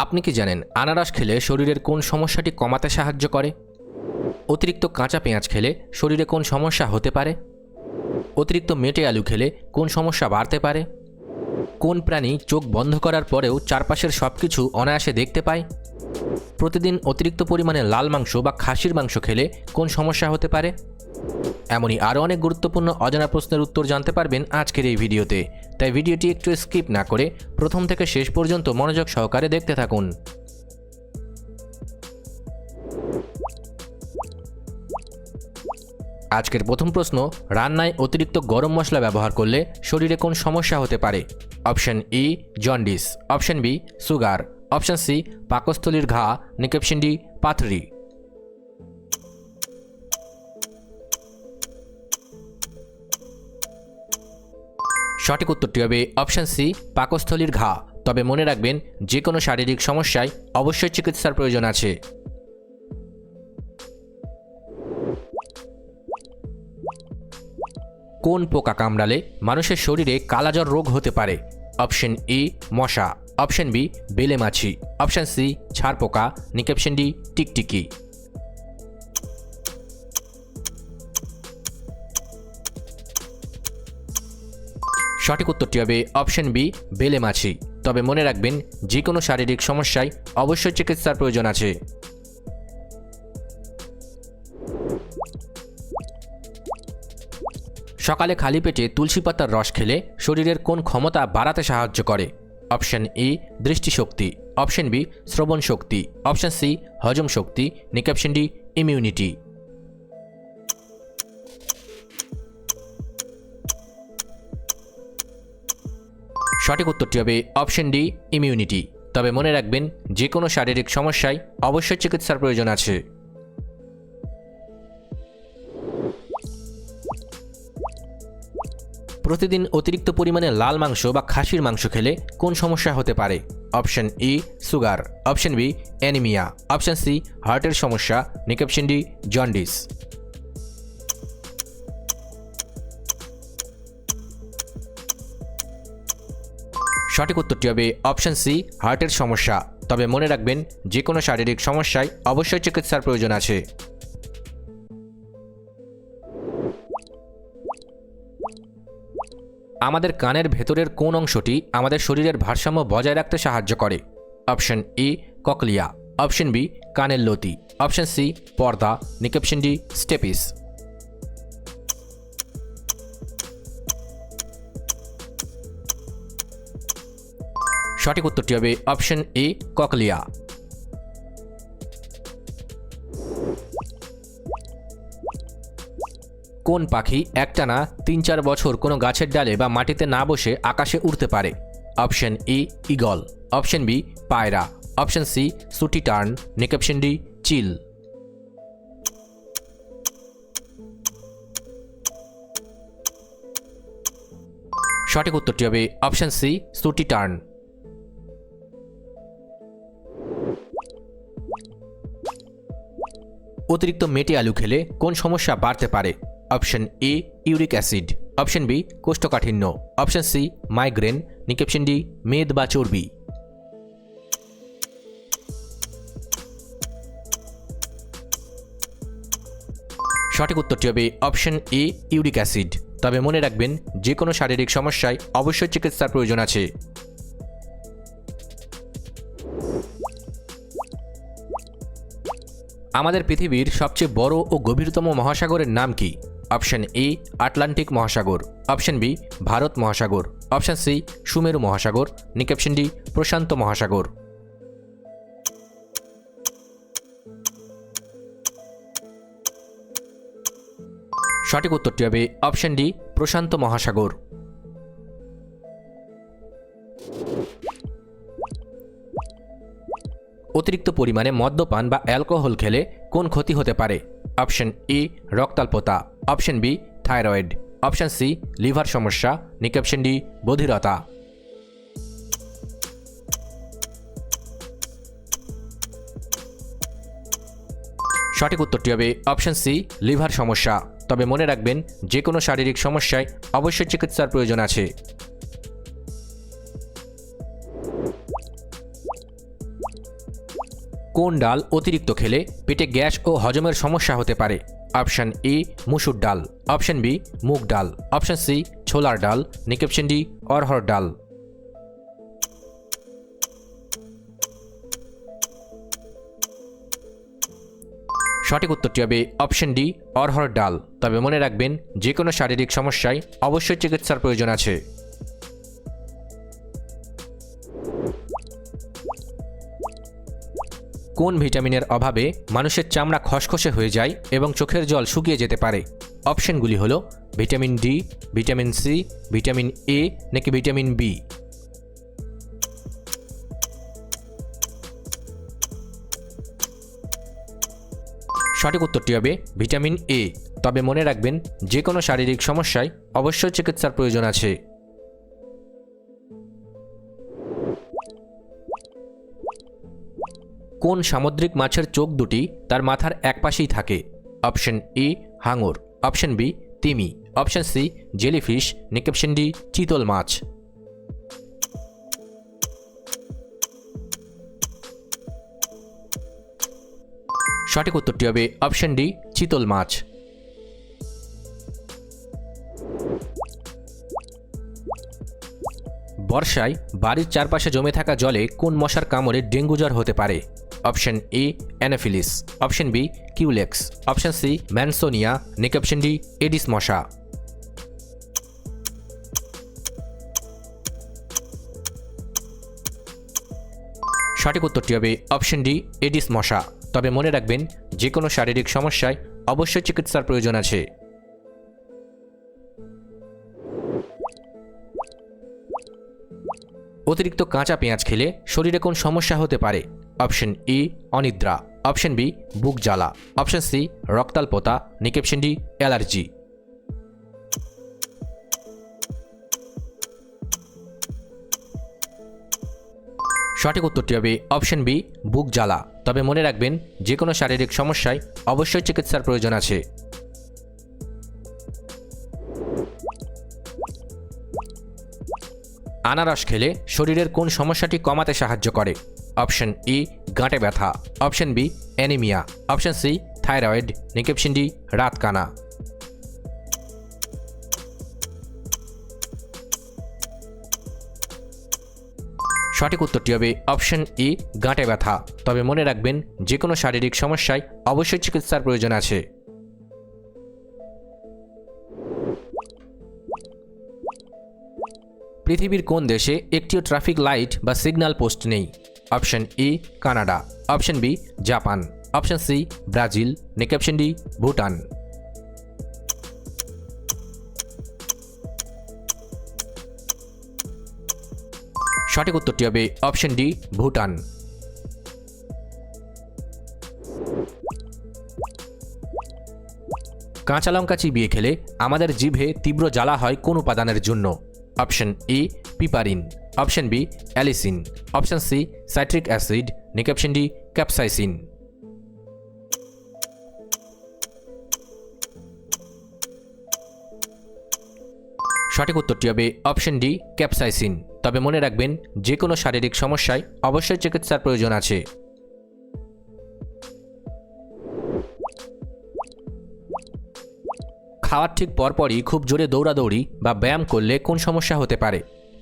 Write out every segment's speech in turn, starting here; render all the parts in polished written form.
আপনি কি জানেন আনারস খেলে শরীরের কোন সমস্যাটি কমাতে সাহায্য করে? অতিরিক্ত কাঁচা পেঁয়াজ খেলে শরীরে কোন সমস্যা হতে পারে? অতিরিক্ত মেটে আলু খেলে কোন সমস্যা বাড়তে পারে? কোন প্রাণী চোখ বন্ধ করার পরেও চারপাশের সব কিছু অনায়াসে দেখতে পায়? প্রতিদিন অতিরিক্ত পরিমাণে লাল মাংস বা খাসির মাংস খেলে কোন সমস্যা হতে পারে? এমনই আরও অনেক গুরুত্বপূর্ণ অজানা প্রশ্নের উত্তর জানতে পারবেন আজকের এই ভিডিওতে, তাই ভিডিওটি একটু স্কিপ না করে প্রথম থেকে শেষ পর্যন্ত মনোযোগ সহকারে দেখতে থাকুন। আজকের প্রথম প্রশ্ন, রান্নায় অতিরিক্ত গরম মশলা ব্যবহার করলে শরীরে কোন সমস্যা হতে পারে? Option E jaundice, option B sugar, option C পাকস্থলীর ঘা, নিকোপশন ডি পাথরি। সঠিক উত্তরটি হবে অপশন সি পাকস্থলীর ঘা। তবে মনে রাখবেন, যে কোনো শারীরিক সমস্যায় অবশ্যই চিকিৎসার প্রয়োজন আছে। কোন পোকা কামড়ালে মানুষের শরীরে কালাজ্বর রোগ হতে পারে? অপশন ই মশা, অপশন বি বেলে মাছি, অপশন সি ছাড় পোকা, নিকোপশন ডি টিকটিকি। সঠিক উত্তরটি হবে অপশন বি বেলে মাছি। তবে মনে রাখবেন, যে কোনো শারীরিক সমস্যায় অবশ্যই চিকিৎসার প্রয়োজন আছে। সকালে খালি পেটে তুলসী পাতার রস খেলে শরীরের কোন ক্ষমতা বাড়াতে সাহায্য করে? অপশন ই দৃষ্টিশক্তি, অপশন বি শ্রবণ শক্তি, অপশন সি হজম শক্তি, নিকোপশন ডি ইমিউনিটি। সঠিক উত্তরটি হবে অপশন ডি ইমিউনিটি। তবে মনে রাখবেন, যে কোনো শারীরিক সমস্যায় অবশ্যই চিকিৎসার প্রয়োজন আছে। প্রতিদিন অতিরিক্ত পরিমাণে লাল মাংস বা খাসির মাংস খেলে কোন সমস্যা হতে পারে? Option E sugar, option B anaemia, option C হার্টের সমস্যা, নিকোপশন ডি জন্ডিস। সঠিক উত্তরটি হবে অপশন সি হার্টের সমস্যা। তবে মনে রাখবেন, যে কোনো শারীরিক সমস্যায় অবশ্যই চিকিৎসার প্রয়োজন আছে। আমাদের কানের ভেতরের কোন অংশটি আমাদের শরীরের ভারসাম্য বজায় রাখতে সাহায্য করে? Option E cochlea, option B কানের লতি, অপশন সি পর্দা, নিকোপশন ডি স্টেপিস। সঠিক উত্তরটি হবে অপশন এ ককলিয়া। কোন পাখি একটানা ৩-৪ বছর কোনো গাছের ডালে বা মাটিতে না বসে আকাশে উড়তে পারে? অপশন ই ঈগল, অপশন বি পায়রা, অপশন সি সুটি টার্ন, নিকোপশন ডি চিল। সঠিক উত্তরটি হবে অপশন সি সুটি টার্ন। অতিরিক্ত মেটে আলু খেলে কোন সমস্যা বাড়তে পারে? Option A uric acid, option B কোষ্ঠকাঠিন্য, অপশন সি মাইগ্রেন, নিকোপশন ডি মেদ বা চর্বি। সঠিক উত্তরটি হবে অপশন এ ইউরিক অ্যাসিড। তবে মনে রাখবেন, যে কোনো শারীরিক সমস্যায় অবশ্যই চিকিৎসার প্রয়োজন আছে। আমাদের পৃথিবীর সবচেয়ে বড় ও গভীরতম মহাসাগরের নাম কি? অপশন এ আটলান্টিক মহাসাগর, অপশন বি ভারত মহাসাগর, অপশন সি সুমেরু মহাসাগর, নিকোপশন ডি প্রশান্ত মহাসাগর। সঠিক উত্তরটি হবে অপশন ডি প্রশান্ত মহাসাগর। অতিরিক্ত পরিমাণে মদ্যপান বা অ্যালকোহল খেলে কোন ক্ষতি হতে পারে? অপশন ই রক্তাল্পতা, option B thyroid, option C liver সমস্যা, নিকোপশন ডি বধিরতা। সঠিক উত্তরটি হবে অপশন সি লিভার সমস্যা। তবে মনে রাখবেন, যে কোনো শারীরিক সমস্যায় অবশ্যই চিকিৎসার প্রয়োজন আছে। কোন ডাল অতিরিক্ত খেলে পেটে গ্যাস ও হজমের সমস্যা হতে পারে? অপশন এ মুসুর ডাল, অপশন বি মুগ ডাল, অপশন সি ছোলার ডাল, অপশন ডি অরহর ডাল। সঠিক উত্তরটি হবে অপশন ডি অরহর ডাল। তবে মনে রাখবেন, যে কোনো শারীরিক সমস্যায় অবশ্যই চিকিৎসার প্রয়োজন আছে। কোন ভিটামিনের অভাবে মানুষের চামড়া খসখসে হয়ে যায় এবং চোখের জল শুকিয়ে যেতে পারে? অপশনগুলি হলো vitamin D, vitamin C, vitamin A নাকি ভিটামিন বি। সঠিক উত্তরটি হবে ভিটামিন এ। তবে মনে রাখবেন, যে কোনো শারীরিক সমস্যায় অবশ্যই চিকিৎসার প্রয়োজন আছে। কোন সামুদ্রিক মাছের চোখ দুটি তার মাথার একপাশেই থাকে? অপশন এ হাঙর, অপশন বি তিমি, option C jellyfish, option D চিতল মাছ। সঠিক উত্তরটি হবে অপশন ডি চিতল মাছ। বর্ষায় বাড়ির চারপাশে জমে থাকা জলে কোন মশার কামড়ে ডেঙ্গু জ্বর হতে পারে? Option A anopheles, option B culex, option C mansonia, option D aedes মশা। সঠিক উত্তরটি হবে অপশন ডি এডিস মশা। তবে মনে রাখবেন, যে কোনো শারীরিক সমস্যায় অবশ্যই চিকিৎসার প্রয়োজন আছে। অতিরিক্ত কাঁচা পেঁয়াজ খেলে শরীরে কোন সমস্যা হতে পারে? অপশন এ অনিদ্রা, অপশন বি বুক জ্বালা, অপশন সি রক্তাল্পতা, অপশন ডি অ্যালার্জি। সঠিক উত্তরটি হবে অপশন বি বুক জ্বালা। তবে মনে রাখবেন, যে কোনো শারীরিক সমস্যায় অবশ্যই চিকিৎসার প্রয়োজন আছে। আনারস খেলে শরীরের কোন সমস্যাটি কমাতে সাহায্য করে? অপশন এ গাঁটে ব্যথা, option B anaemia, option C thyroid, option D রাতকানা। সঠিক উত্তরটি হবে অপশন এ গাঁটে ব্যথা। তবে মনে রাখবেন, যে কোনো শারীরিক সমস্যায় অবশ্যই চিকিৎসার প্রয়োজন আছে। পৃথিবীর কোন দেশে একটিও ট্রাফিক লাইট বা সিগন্যাল পোস্ট নেই? Option A Canada, option B Japan, option C Brazil, option D Bhutan. সঠিক উত্তরটি হবে অপশন ডি ভুটান। কাঁচা লঙ্কা চিবিয়ে খেলে আমাদের জিভে তীব্র জ্বালা হয় কোন উপাদানের জন্য? Option A piperine, option B allicin, option C citric acid, option D capsaicin. সঠিক উত্তরটি হবে অপশন ডি ক্যাপসাইসিন। তবে মনে রাখবেন, যে কোনো শারীরিক সমস্যায় অবশ্যই চিকিৎসার প্রয়োজন আছে। খাওয়ার ঠিক পরপরই খুব জোরে দৌড়াদৌড়ি বা ব্যায়াম করলে কোন সমস্যা হতে পারে?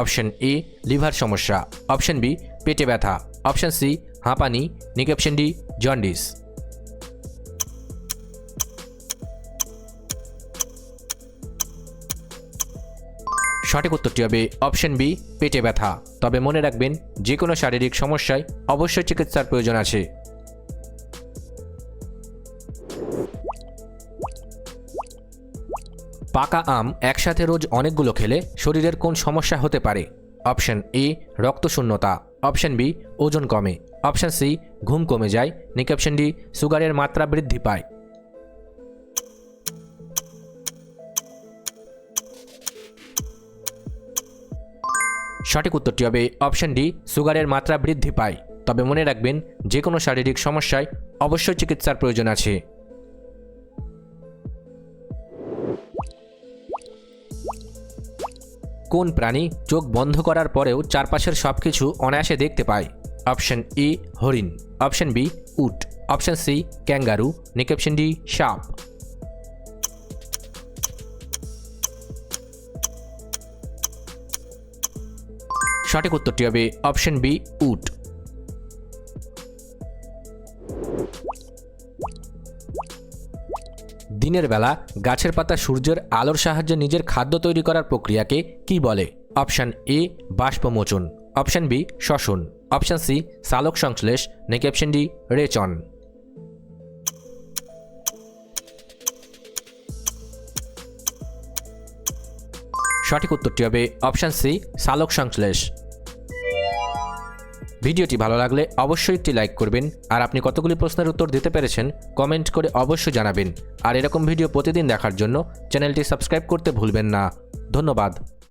অপশন এ লিভার সমস্যা, অপশন বি পেটে ব্যথা, অপশন সি হাঁপানি, অপশন ডি জন্ডিস। সঠিক উত্তরটি হবে অপশন বি পেটে ব্যথা। তবে মনে রাখবেন, যে কোনো শারীরিক সমস্যায় অবশ্যই চিকিৎসার প্রয়োজন আছে। পাকা আম একসাথে রোজ অনেকগুলো খেলে শরীরের কোন সমস্যা হতে পারে? অপশন এ রক্তশূন্যতা, অপশন বি ওজন কমে, অপশন সি ঘুম কমে যায়, অপশন ডি সুগারের মাত্রা বৃদ্ধি পায়। সঠিক উত্তরটি হবে অপশন ডি সুগারের মাত্রা বৃদ্ধি পায়। তবে মনে রাখবেন, যে কোনো শারীরিক সমস্যায় অবশ্যই চিকিৎসার প্রয়োজন আছে। কোন প্রাণী চোখ বন্ধ করার পরেও চারপাশের সবকিছু অনায়াসে দেখতে পায়? অপশন এ হরিণ, অপশন বি উট, অপশন সি ক্যাঙ্গারু, নাকি অপশন ডি সাপ। সঠিক উত্তরটি হবে অপশন বি উট। দিনের বেলা গাছের পাতা সূর্যের আলোর সাহায্যে নিজের খাদ্য তৈরি করার প্রক্রিয়াকে কি বলে? অপশন এ বাষ্পমোচন, অপশন বি শ্বসন, অপশন সি সালোক সংশ্লেষ, নাকি অপশন ডি রেচন। সঠিক উত্তরটি হবে অপশন সি সালোক সংশ্লেষ। ভিডিওটি ভালো লাগলে অবশ্যই একটি লাইক করবেন, আর আপনি কতগুলি প্রশ্নের উত্তর দিতে পেরেছেন কমেন্ট করে অবশ্যই জানাবেন। আর এরকম ভিডিও প্রতিদিন দেখার জন্য চ্যানেলটি সাবস্ক্রাইব করতে ভুলবেন না। ধন্যবাদ।